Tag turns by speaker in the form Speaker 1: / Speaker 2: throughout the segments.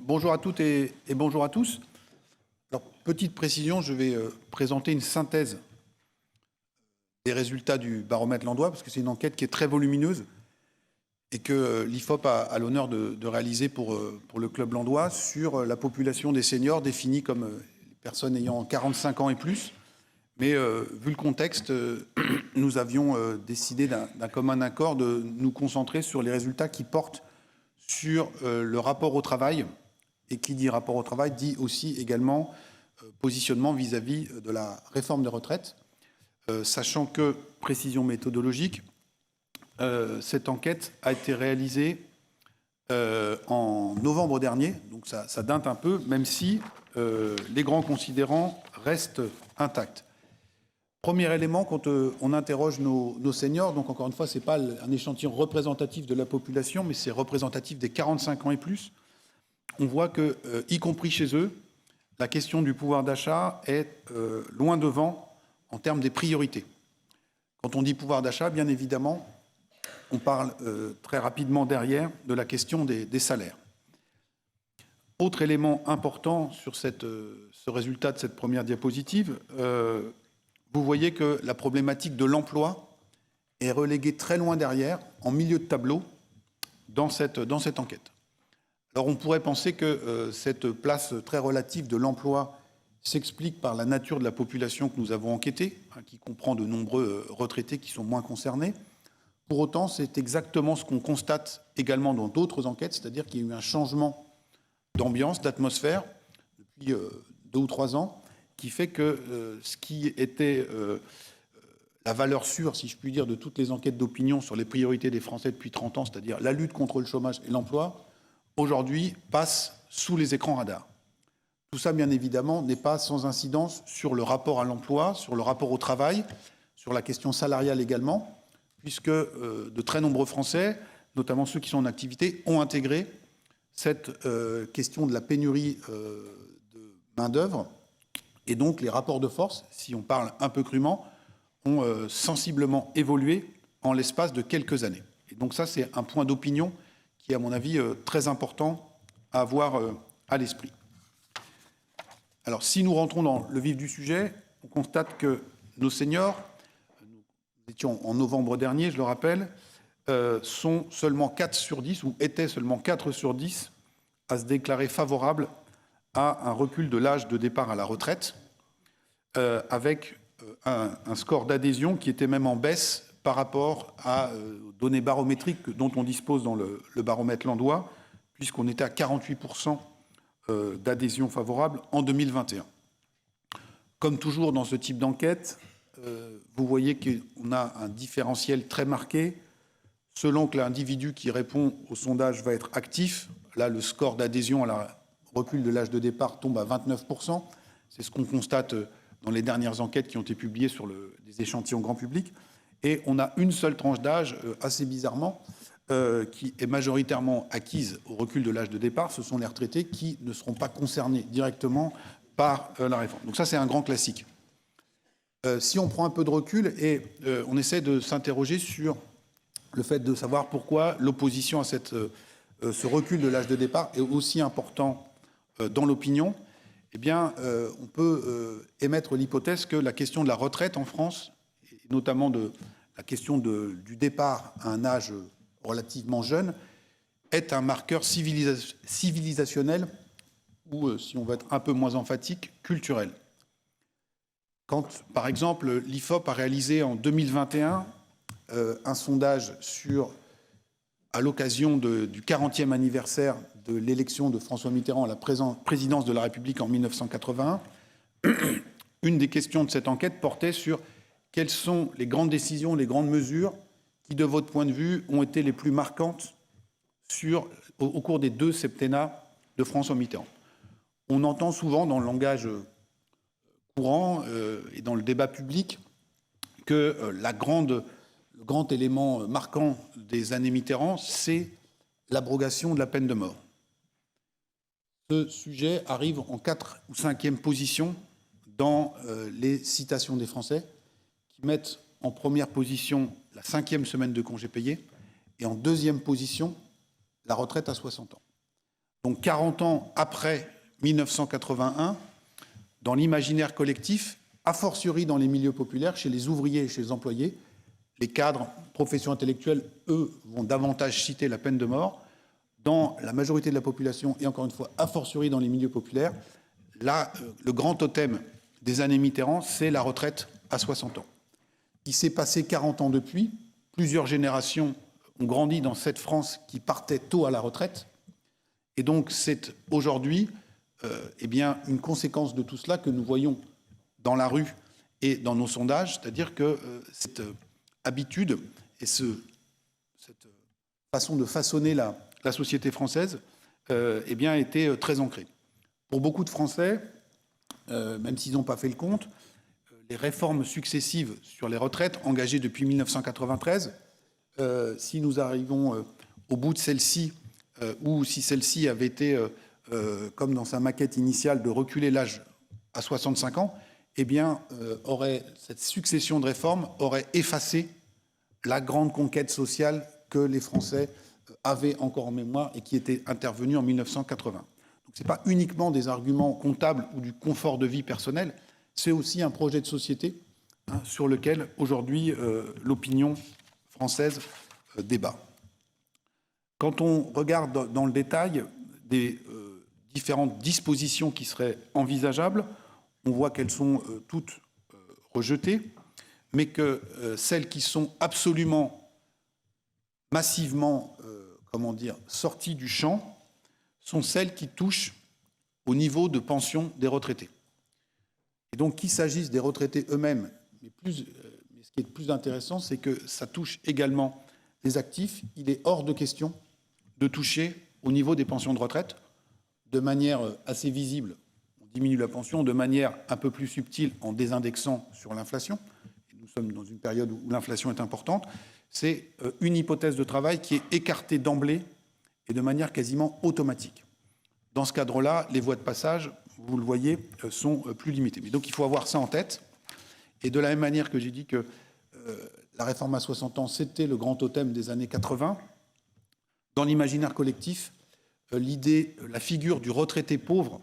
Speaker 1: Bonjour à toutes et bonjour à tous. Alors, petite précision, je vais présenter une synthèse des résultats du baromètre Landois, parce que c'est une enquête qui est très volumineuse et que l'IFOP a l'honneur de réaliser pour le Club Landois sur la population des seniors définie comme les personnes ayant 45 ans et plus. Mais vu le contexte, nous avions décidé d'un commun accord de nous concentrer sur les résultats qui portent sur le rapport au travail. Et qui dit rapport au travail dit aussi également positionnement vis-à-vis de la réforme des retraites, sachant que, précision méthodologique, cette enquête a été réalisée en novembre dernier, donc ça date un peu, même si les grands considérants restent intacts. Premier élément, quand on interroge nos seniors, donc encore une fois, ce n'est pas un échantillon représentatif de la population, mais c'est représentatif des 45 ans et plus, on voit que, y compris chez eux, la question du pouvoir d'achat est loin devant en termes des priorités. Quand on dit pouvoir d'achat, bien évidemment, on parle très rapidement derrière de la question des salaires. Autre élément important sur ce résultat de cette première diapositive, vous voyez que la problématique de l'emploi est reléguée très loin derrière, en milieu de tableau, dans cette enquête. Alors on pourrait penser que cette place très relative de l'emploi s'explique par la nature de la population que nous avons enquêtée, qui comprend de nombreux retraités qui sont moins concernés. Pour autant, c'est exactement ce qu'on constate également dans d'autres enquêtes, c'est-à-dire qu'il y a eu un changement d'ambiance, d'atmosphère, depuis 2 ou 3 ans, qui fait que ce qui était la valeur sûre, si je puis dire, de toutes les enquêtes d'opinion sur les priorités des Français depuis 30 ans, c'est-à-dire la lutte contre le chômage et l'emploi, aujourd'hui passe sous les écrans radars. Tout ça, bien évidemment, n'est pas sans incidence sur le rapport à l'emploi, sur le rapport au travail, sur la question salariale également, puisque de très nombreux Français, notamment ceux qui sont en activité, ont intégré cette question de la pénurie de main-d'œuvre. Et donc, les rapports de force, si on parle un peu crûment, ont sensiblement évolué en l'espace de quelques années. Et donc ça, c'est un point d'opinion qui est, à mon avis, très important à avoir à l'esprit. Alors, si nous rentrons dans le vif du sujet, on constate que nos seniors, nous étions en novembre dernier, je le rappelle, sont seulement 4 sur 10, ou étaient seulement 4 sur 10, à se déclarer favorables à un recul de l'âge de départ à la retraite, avec un score d'adhésion qui était même en baisse par rapport aux données barométriques dont on dispose dans le baromètre Landois, puisqu'on était à 48% d'adhésion favorable en 2021. Comme toujours dans ce type d'enquête, vous voyez qu'on a un différentiel très marqué. Selon que l'individu qui répond au sondage va être actif, là, le score d'adhésion à la recul de l'âge de départ tombe à 29%. C'est ce qu'on constate dans les dernières enquêtes qui ont été publiées sur des échantillons grand public. Et on a une seule tranche d'âge, assez bizarrement, qui est majoritairement acquise au recul de l'âge de départ. Ce sont les retraités qui ne seront pas concernés directement par la réforme. Donc ça, c'est un grand classique. Si on prend un peu de recul et on essaie de s'interroger sur le fait de savoir pourquoi l'opposition à ce recul de l'âge de départ est aussi important dans l'opinion, eh bien, on peut émettre l'hypothèse que la question de la retraite en France, et notamment de la question du départ à un âge relativement jeune, est un marqueur civilisationnel ou, si on veut être un peu moins emphatique, culturel. Quand, par exemple, l'IFOP a réalisé en 2021 un sondage à l'occasion du 40e anniversaire de l'élection de François Mitterrand à la présidence de la République en 1981, une des questions de cette enquête portait sur quelles sont les grandes décisions, les grandes mesures qui, de votre point de vue, ont été les plus marquantes au cours des 2 septennats de François Mitterrand. On entend souvent dans le langage courant et dans le débat public que le grand élément marquant des années Mitterrand, c'est l'abrogation de la peine de mort. Ce sujet arrive en 4e ou 5e position dans les citations des Français, qui mettent en première position la 5e semaine de congé payé et en 2e position la retraite à 60 ans. Donc 40 ans après 1981, dans l'imaginaire collectif, a fortiori dans les milieux populaires, chez les ouvriers et chez les employés, les cadres, professions intellectuelles, eux, vont davantage citer la peine de mort. Dans la majorité de la population, et encore une fois, a fortiori dans les milieux populaires, là, le grand totem des années Mitterrand, c'est la retraite à 60 ans. Il s'est passé 40 ans depuis. Plusieurs générations ont grandi dans cette France qui partait tôt à la retraite. Et donc, c'est aujourd'hui eh bien, une conséquence de tout cela que nous voyons dans la rue et dans nos sondages, c'est-à-dire que cette habitude et cette façon de façonner la société française eh bien, était très ancrée. Pour beaucoup de Français, même s'ils n'ont pas fait le compte, les réformes successives sur les retraites engagées depuis 1993, si nous arrivons au bout de celle-ci, ou si celle-ci avait été, comme dans sa maquette initiale, de reculer l'âge à 65 ans, eh bien, cette succession de réformes aurait effacé la grande conquête sociale que les Français avaient encore en mémoire et qui était intervenue en 1980. Donc, ce n'est pas uniquement des arguments comptables ou du confort de vie personnel, c'est aussi un projet de société sur lequel, aujourd'hui, l'opinion française débat. Quand on regarde dans le détail des différentes dispositions qui seraient envisageables, on voit qu'elles sont toutes rejetées, mais que celles qui sont absolument massivement sorties du champ sont celles qui touchent au niveau de pension des retraités. Et donc, qu'il s'agisse des retraités eux-mêmes, mais ce qui est le plus intéressant, c'est que ça touche également les actifs. Il est hors de question de toucher au niveau des pensions de retraite de manière assez visible. On diminue la pension de manière un peu plus subtile en désindexant sur l'inflation. Nous sommes dans une période où l'inflation est importante. C'est une hypothèse de travail qui est écartée d'emblée et de manière quasiment automatique. Dans ce cadre-là, les voies de passage, vous le voyez, sont plus limitées. Mais donc il faut avoir ça en tête. Et de la même manière que j'ai dit que la réforme à 60 ans, c'était le grand totem des années 80, dans l'imaginaire collectif, l'idée, la figure du retraité pauvre,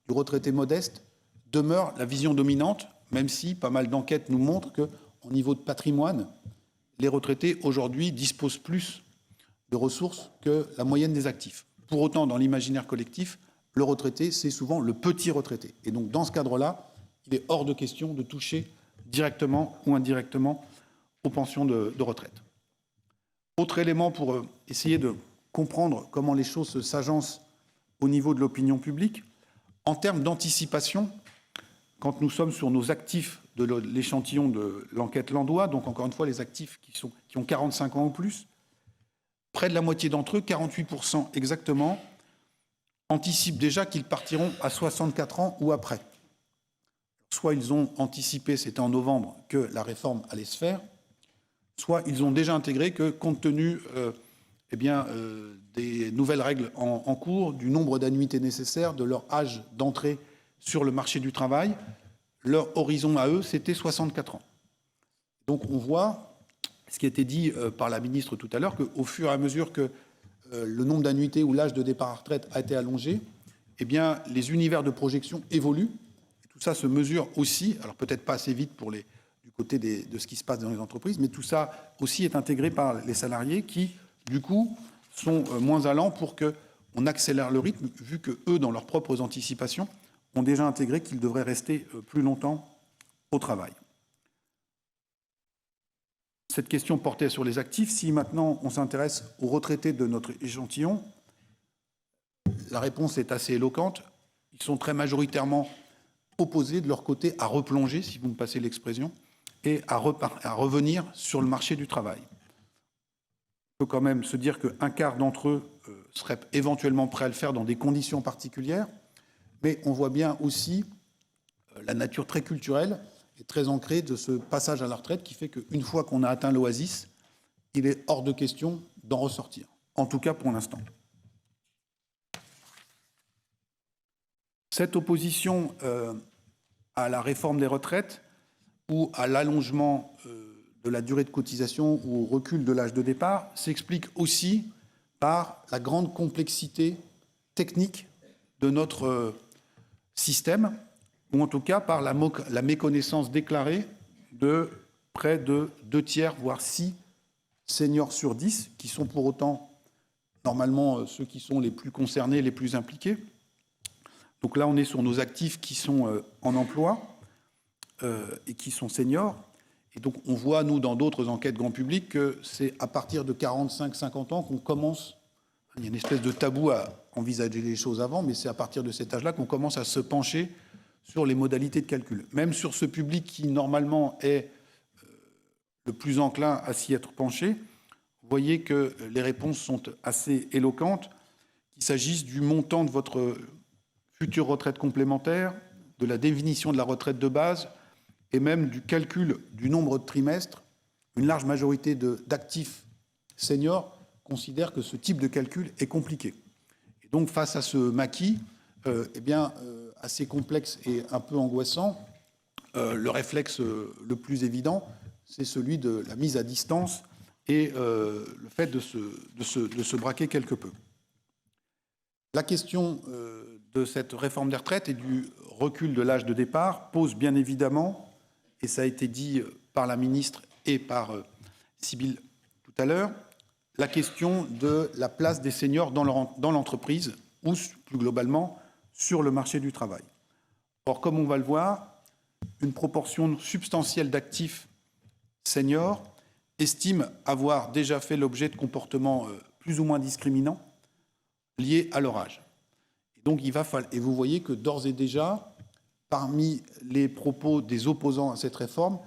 Speaker 1: du retraité modeste, demeure la vision dominante, même si pas mal d'enquêtes nous montrent qu'au niveau de patrimoine, les retraités aujourd'hui disposent plus de ressources que la moyenne des actifs. Pour autant, dans l'imaginaire collectif, le retraité, c'est souvent le petit retraité. Et donc, dans ce cadre-là, il est hors de question de toucher directement ou indirectement aux pensions de retraite. Autre élément pour essayer de comprendre comment les choses s'agencent au niveau de l'opinion publique, en termes d'anticipation, quand nous sommes sur nos actifs de l'échantillon de l'enquête Landois, donc encore une fois les actifs qui ont 45 ans ou plus, près de la moitié d'entre eux, 48% exactement, anticipent déjà qu'ils partiront à 64 ans ou après. Soit ils ont anticipé, c'était en novembre, que la réforme allait se faire, soit ils ont déjà intégré que, compte tenu des nouvelles règles en cours, du nombre d'annuités nécessaires, de leur âge d'entrée sur le marché du travail, leur horizon à eux, c'était 64 ans. Donc on voit, ce qui a été dit par la ministre tout à l'heure, qu'au fur et à mesure que le nombre d'annuités ou l'âge de départ à retraite a été allongé, eh bien, les univers de projection évoluent. Et tout ça se mesure aussi, alors peut-être pas assez vite du côté de ce qui se passe dans les entreprises, mais tout ça aussi est intégré par les salariés qui, du coup, sont moins allants pour qu'on accélère le rythme, vu que eux, dans leurs propres anticipations, ont déjà intégré qu'ils devraient rester plus longtemps au travail. Cette question portait sur les actifs. Si maintenant on s'intéresse aux retraités de notre échantillon, la réponse est assez éloquente. Ils sont très majoritairement opposés de leur côté à replonger, si vous me passez l'expression, et à revenir sur le marché du travail. On peut quand même se dire qu'un quart d'entre eux seraient éventuellement prêts à le faire dans des conditions particulières, mais on voit bien aussi la nature très culturelle et très ancrée de ce passage à la retraite qui fait qu'une fois qu'on a atteint l'oasis, il est hors de question d'en ressortir, en tout cas pour l'instant. Cette opposition à la réforme des retraites ou à l'allongement de la durée de cotisation ou au recul de l'âge de départ s'explique aussi par la grande complexité technique de notre système, ou en tout cas par la méconnaissance déclarée de près de 2 tiers, voire 6 seniors sur 10, qui sont pour autant normalement ceux qui sont les plus concernés, les plus impliqués. Donc là, on est sur nos actifs qui sont en emploi et qui sont seniors. Et donc, on voit, nous, dans d'autres enquêtes grand public, que c'est à partir de 45-50 ans qu'on commence. Il y a une espèce de tabou à envisager les choses avant, mais c'est à partir de cet âge-là qu'on commence à se pencher sur les modalités de calcul. Même sur ce public qui, normalement, est le plus enclin à s'y être penché, vous voyez que les réponses sont assez éloquentes, qu'il s'agisse du montant de votre future retraite complémentaire, de la définition de la retraite de base, et même du calcul du nombre de trimestres. Une large majorité d'actifs seniors considèrent que ce type de calcul est compliqué. Et donc, face à ce maquis, assez complexe et un peu angoissant, le réflexe le plus évident, c'est celui de la mise à distance et le fait de se braquer quelque peu. La question de cette réforme des retraites et du recul de l'âge de départ pose bien évidemment, et ça a été dit par la ministre et par Sybille tout à l'heure, la question de la place des seniors dans l'entreprise ou, plus globalement, sur le marché du travail. Or, comme on va le voir, une proportion substantielle d'actifs seniors estime avoir déjà fait l'objet de comportements plus ou moins discriminants liés à leur âge. Et donc, et vous voyez que d'ores et déjà, parmi les propos des opposants à cette réforme,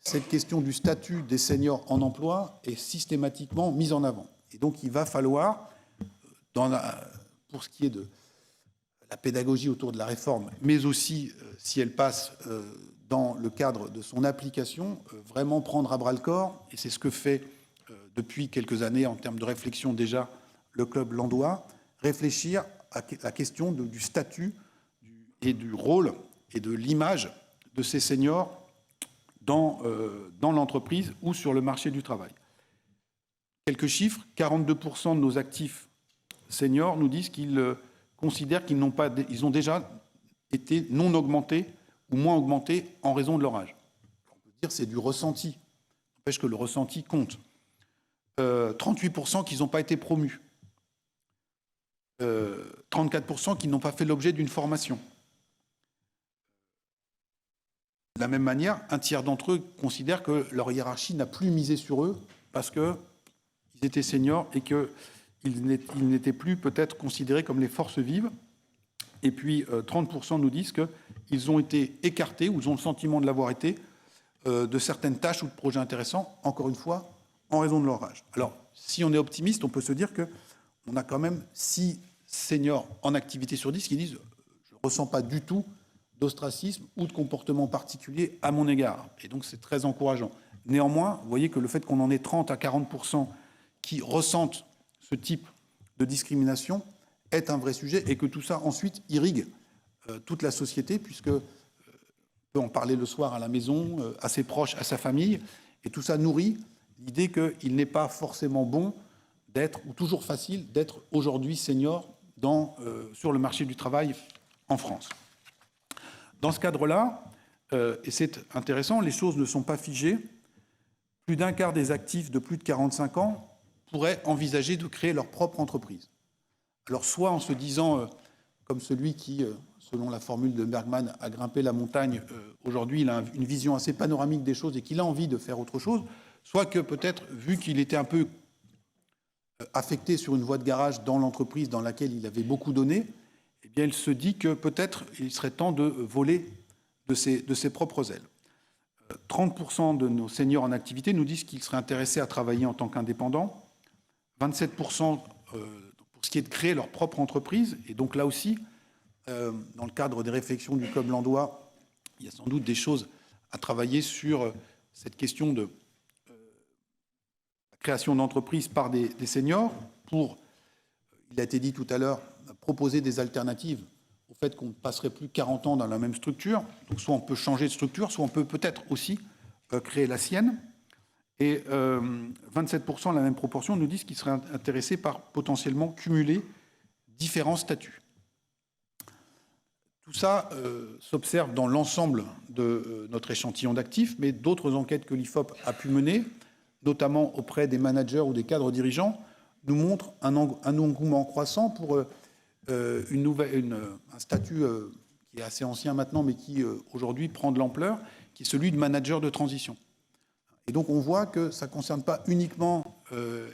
Speaker 1: cette question du statut des seniors en emploi est systématiquement mise en avant. Et donc, il va falloir, pour ce qui est de la pédagogie autour de la réforme, mais aussi, si elle passe dans le cadre de son application, vraiment prendre à bras-le-corps, et c'est ce que fait depuis quelques années, en termes de réflexion déjà, le Club Landois, réfléchir à la question du statut et du rôle et de l'image de ces seniors dans l'entreprise ou sur le marché du travail. Quelques chiffres, 42% de nos actifs seniors nous disent qu'ils considèrent qu'ils ont déjà été non augmentés ou moins augmentés en raison de leur âge. On peut dire que c'est du ressenti. N'empêche que le ressenti compte. 38% qui n'ont pas été promus. 34% qui n'ont pas fait l'objet d'une formation. De la même manière, un tiers d'entre eux considèrent que leur hiérarchie n'a plus misé sur eux parce qu'ils étaient seniors et qu'ils n'étaient plus peut-être considérés comme les forces vives. Et puis 30% nous disent qu'ils ont été écartés, ou ils ont le sentiment de l'avoir été, de certaines tâches ou de projets intéressants, encore une fois, en raison de leur âge. Alors, si on est optimiste, on peut se dire qu'on a quand même 6 seniors en activité sur 10 qui disent « je ne ressens pas du tout d'ostracisme ou de comportement particulier à mon égard ». Et donc, c'est très encourageant. Néanmoins, vous voyez que le fait qu'on en ait 30 à 40% qui ressentent ce type de discrimination est un vrai sujet et que tout ça, ensuite, irrigue toute la société, puisque on peut en parler le soir à la maison, à ses proches, à sa famille, et tout ça nourrit l'idée qu'il n'est pas forcément bon d'être, ou toujours facile, d'être aujourd'hui senior sur le marché du travail en France. Dans ce cadre-là, et c'est intéressant, les choses ne sont pas figées. Plus d'un quart des actifs de plus de 45 ans pourraient envisager de créer leur propre entreprise. Alors, soit en se disant, comme celui qui, selon la formule de Bergman, a grimpé la montagne, aujourd'hui il a une vision assez panoramique des choses et qu'il a envie de faire autre chose, soit que peut-être, vu qu'il était un peu affecté sur une voie de garage dans l'entreprise dans laquelle il avait beaucoup donné, eh bien, il se dit que peut-être il serait temps de voler de ses propres ailes. 30% de nos seniors en activité nous disent qu'ils seraient intéressés à travailler en tant qu'indépendants, 27% pour ce qui est de créer leur propre entreprise. Et donc là aussi, dans le cadre des réflexions du Club Landois, il y a sans doute des choses à travailler sur cette question de création d'entreprises par des seniors pour, il a été dit tout à l'heure, proposer des alternatives au fait qu'on ne passerait plus 40 ans dans la même structure. Donc soit on peut changer de structure, soit on peut peut-être aussi créer la sienne. Et 27%, la même proportion, nous disent qu'ils seraient intéressés par potentiellement cumuler différents statuts. Tout ça s'observe dans l'ensemble de notre échantillon d'actifs, mais d'autres enquêtes que l'IFOP a pu mener, notamment auprès des managers ou des cadres dirigeants, nous montrent un engouement croissant pour un statut qui est assez ancien maintenant, mais qui aujourd'hui prend de l'ampleur, qui est celui de manager de transition. Et donc on voit que ça ne concerne pas uniquement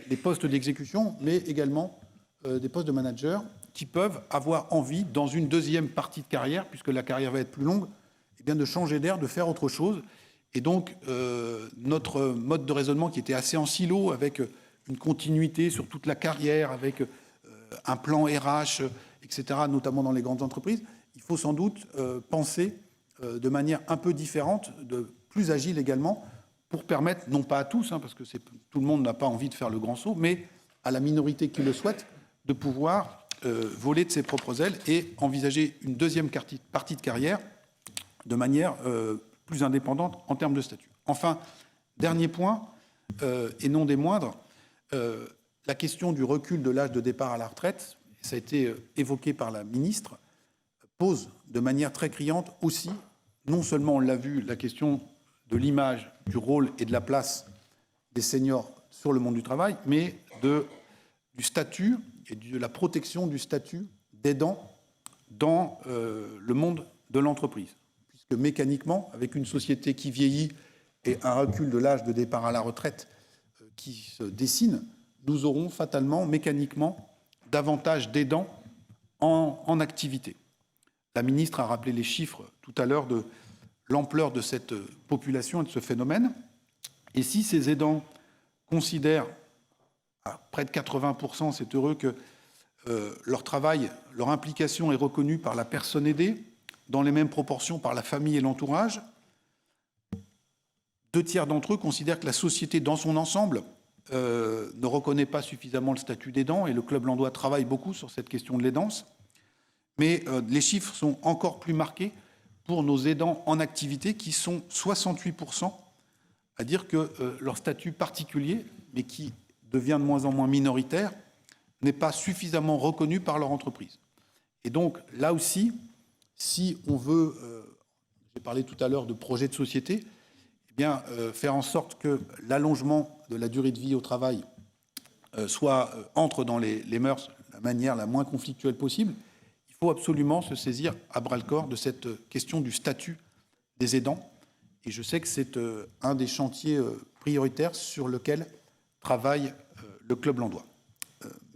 Speaker 1: les postes d'exécution, mais également des postes de manager qui peuvent avoir envie, dans une deuxième partie de carrière, puisque la carrière va être plus longue, eh bien de changer d'air, de faire autre chose. Et donc notre mode de raisonnement qui était assez en silo, avec une continuité sur toute la carrière, avec un plan RH, etc., notamment dans les grandes entreprises, il faut sans doute penser de manière un peu différente, plus agile également, pour permettre, non pas à tous, parce que tout le monde n'a pas envie de faire le grand saut, mais à la minorité qui le souhaite, de pouvoir voler de ses propres ailes et envisager une deuxième partie de carrière de manière plus indépendante en termes de statut. Enfin, dernier point, et non des moindres, la question du recul de l'âge de départ à la retraite, ça a été évoqué par la ministre, pose de manière très criante aussi, non seulement on l'a vu, la question de l'image, du rôle et de la place des seniors sur le monde du travail, mais du statut et de la protection du statut d'aidant dans le monde de l'entreprise. Puisque mécaniquement, avec une société qui vieillit et un recul de l'âge de départ à la retraite qui se dessine, nous aurons fatalement, mécaniquement, davantage d'aidants en activité. La ministre a rappelé les chiffres tout à l'heure de l'ampleur de cette population et de ce phénomène. Et si ces aidants considèrent à près de 80%, c'est heureux, que leur travail, leur implication est reconnue par la personne aidée, dans les mêmes proportions par la famille et l'entourage, 2/3 d'entre eux considèrent que la société dans son ensemble ne reconnaît pas suffisamment le statut d'aidant, et le Club Landois travaille beaucoup sur cette question de l'aidance. Mais les chiffres sont encore plus marqués pour nos aidants en activité, qui sont 68% à dire que leur statut particulier, mais qui devient de moins en moins minoritaire, n'est pas suffisamment reconnu par leur entreprise. Et donc, là aussi, si on veut, j'ai parlé tout à l'heure de projet de société, eh bien, faire en sorte que l'allongement de la durée de vie au travail entre dans les mœurs de la manière la moins conflictuelle possible, il faut absolument se saisir à bras-le-corps de cette question du statut des aidants. Et je sais que c'est un des chantiers prioritaires sur lequel travaille le Club Landois.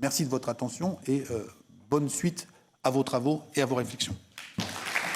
Speaker 1: Merci de votre attention et bonne suite à vos travaux et à vos réflexions.